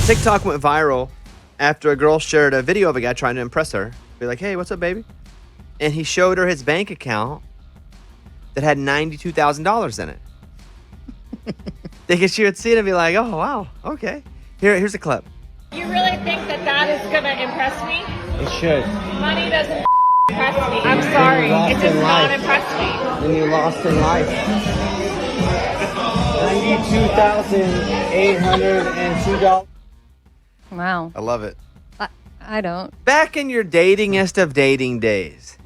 TikTok went viral after a girl shared a video of a guy trying to impress her. Be like, hey, what's up, baby? And he showed her his bank account that had $92,000 in it. Thinking she would see it and be like, oh, wow, okay. Here's a clip. You really think that is going to impress me? It should. Money doesn't impress me. I'm sorry. It does not impress me. Then you lost in life. $92,802. Wow. I love it. I don't. Back in your datingest of dating days,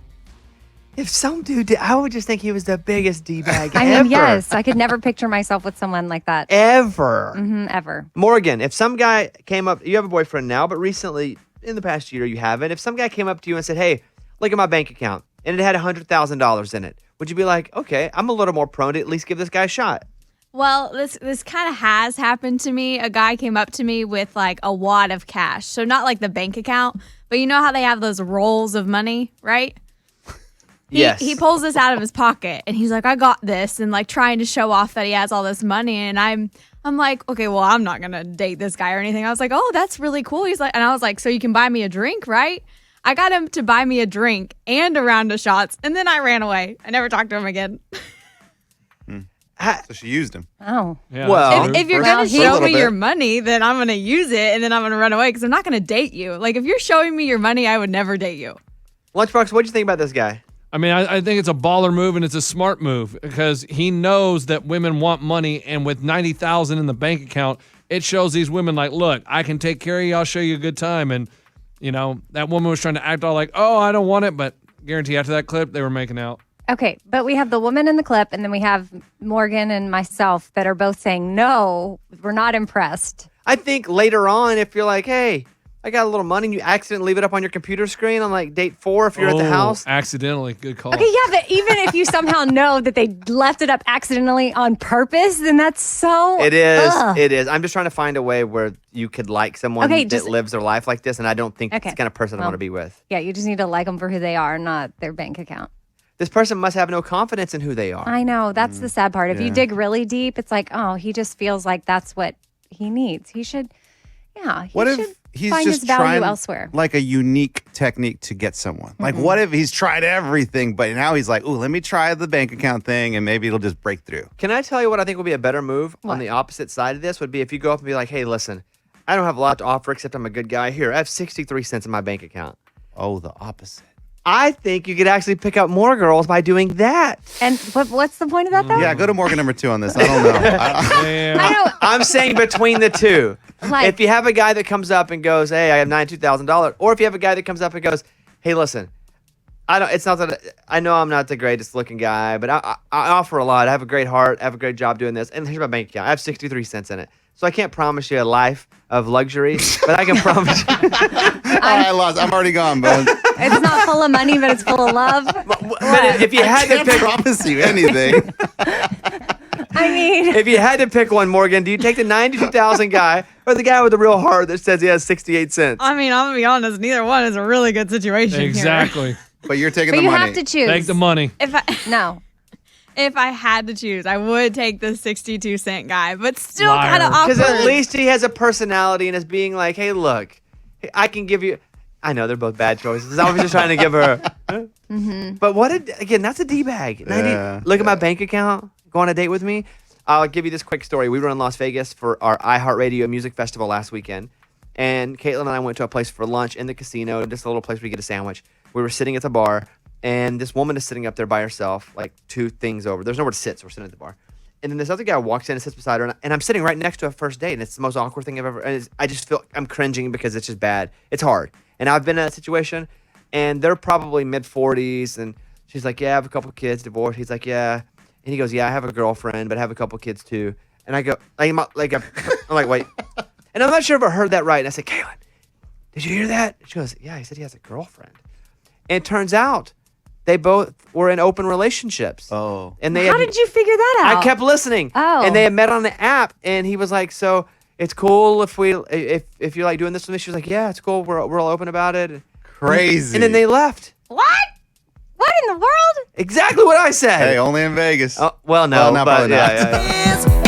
if some dude did, I would just think he was the biggest D-bag ever. I mean, yes. I could never picture myself with someone like that. Ever. Ever. Morgan, if some guy came up, you have a boyfriend now, but recently, in the past year, you haven't. If some guy came up to you and said, hey, look at my bank account, and it had $100,000 in it, would you be like, okay, I'm a little more prone to at least give this guy a shot? Well, this kind of has happened to me. A guy came up to me with like a wad of cash. So not like the bank account, but you know how they have those rolls of money, right? Yes. He pulls this out of his pocket and he's like, I got this, and like trying to show off that he has all this money. And I'm like, okay, well, I'm not going to date this guy or anything. I was like, oh, that's really cool. He's like, and I was like, so you can buy me a drink, right? I got him to buy me a drink and a round of shots. And then I ran away. I never talked to him again. So she used him. Oh. Yeah, Well, If you're Well, going to he- show A little me bit. your money, then I'm going to use it and then I'm going to run away because I'm not going to date you. Like, if you're showing me your money, I would never date you. Lunchbox, what'd you think about this guy? I mean, I think it's a baller move and it's a smart move because he knows that women want money, and with $90,000 in the bank account, it shows these women like, look, I can take care of you. I'll show you a good time. And, you know, that woman was trying to act all like, oh, I don't want it, but guarantee after that clip, they were making out. Okay, but we have the woman in the clip, and then we have Morgan and myself that are both saying, no, we're not impressed. I think later on, if you're like, hey, I got a little money, and you accidentally leave it up on your computer screen on like date 4 if you're at the house. Accidentally. Good call. Okay, yeah, but even if you somehow know that they left it up accidentally on purpose, then that's so... It is. Ugh. It is. I'm just trying to find a way where you could like someone Okay, that just- lives their life like this, and I don't think it's Okay, the kind of person I well- want to be with. Yeah, you just need to like them for who they are, not their bank account. This person must have no confidence in who they are. I know, that's the sad part. If you Yeah. dig really deep, it's like, oh, he just feels like that's what he needs. He should, yeah, he What should if he's find just his value trying elsewhere. like a unique technique to get someone? Like, what if he's tried everything, but now he's like, ooh, let me try the bank account thing, and maybe it'll just break through. Can I tell you what I think would be a better move What? on the opposite side of this would be if you go up and be like, hey, listen, I don't have a lot to offer except I'm a good guy. Here, I have 63 cents in my bank account. Oh, the opposite. I think you could actually pick up more girls by doing that. And what's the point of that, though? Yeah, go to Morgan number 2 on this. I don't know. I don't, I'm saying between the two. Like- if you have a guy that comes up and goes, hey, I have $92,000, or if you have a guy that comes up and goes, hey, listen, it's not that I know I'm not the greatest looking guy, but I offer a lot. I have a great heart. I have a great job doing this. And here's my bank account. I have 63 cents in it. So I can't promise you a life of luxury, but I can promise you. I lost. I'm already gone, Bones. it's not full of money, but it's full of love. But if you had to Can't pick, promise you anything. I mean, if you had to pick one, Morgan, do you take the 92,000 guy or the guy with the real heart that says he has 68 cents? I mean, I'm going to be honest, neither one is a really good situation here. Exactly. But you're taking but the you money. have to choose. Take the money. No. If I had to choose, I would take the 62-cent guy, but still Liar. kind of awkward. Because at least he has a personality and is being like, hey, look, I can give you. I know they're both bad choices. I was just trying to give her. But again, that's a D-bag. Yeah. Look at my bank account. Go on a date with me. I'll give you this quick story. We were in Las Vegas for our iHeartRadio music festival last weekend. And Caitlin and I went to a place for lunch in the casino, just a little place where you get a sandwich. We were sitting at the bar. And this woman is sitting up there by herself, like 2 things over. There's nowhere to sit, so we're sitting at the bar. And then this other guy walks in and sits beside her, and I'm sitting right next to a first date, and it's the most awkward thing I've ever. And I just feel I'm cringing because it's just bad. It's hard, and I've been in that situation, and they're probably mid-40s, and she's like, "Yeah, I have a couple kids, divorced." He's like, "Yeah," and he goes, "Yeah, I have a girlfriend, but I have a couple kids too." And I go, I'm like, wait, and I'm not sure if I heard that right. And I said, "Caitlin, did you hear that?" She goes, "Yeah." He said he has a girlfriend, and it turns out they both were in open relationships. Oh. And they How did you figure that out? I kept listening. Oh. And they had met on the app, and he was like, "So it's cool if you like doing this with me." She was like, "Yeah, it's cool. We're all open about it." Crazy. And then they left. What? What in the world? Exactly what I said. Hey, only in Vegas. Oh, well, no, Well, not but probably not. yeah.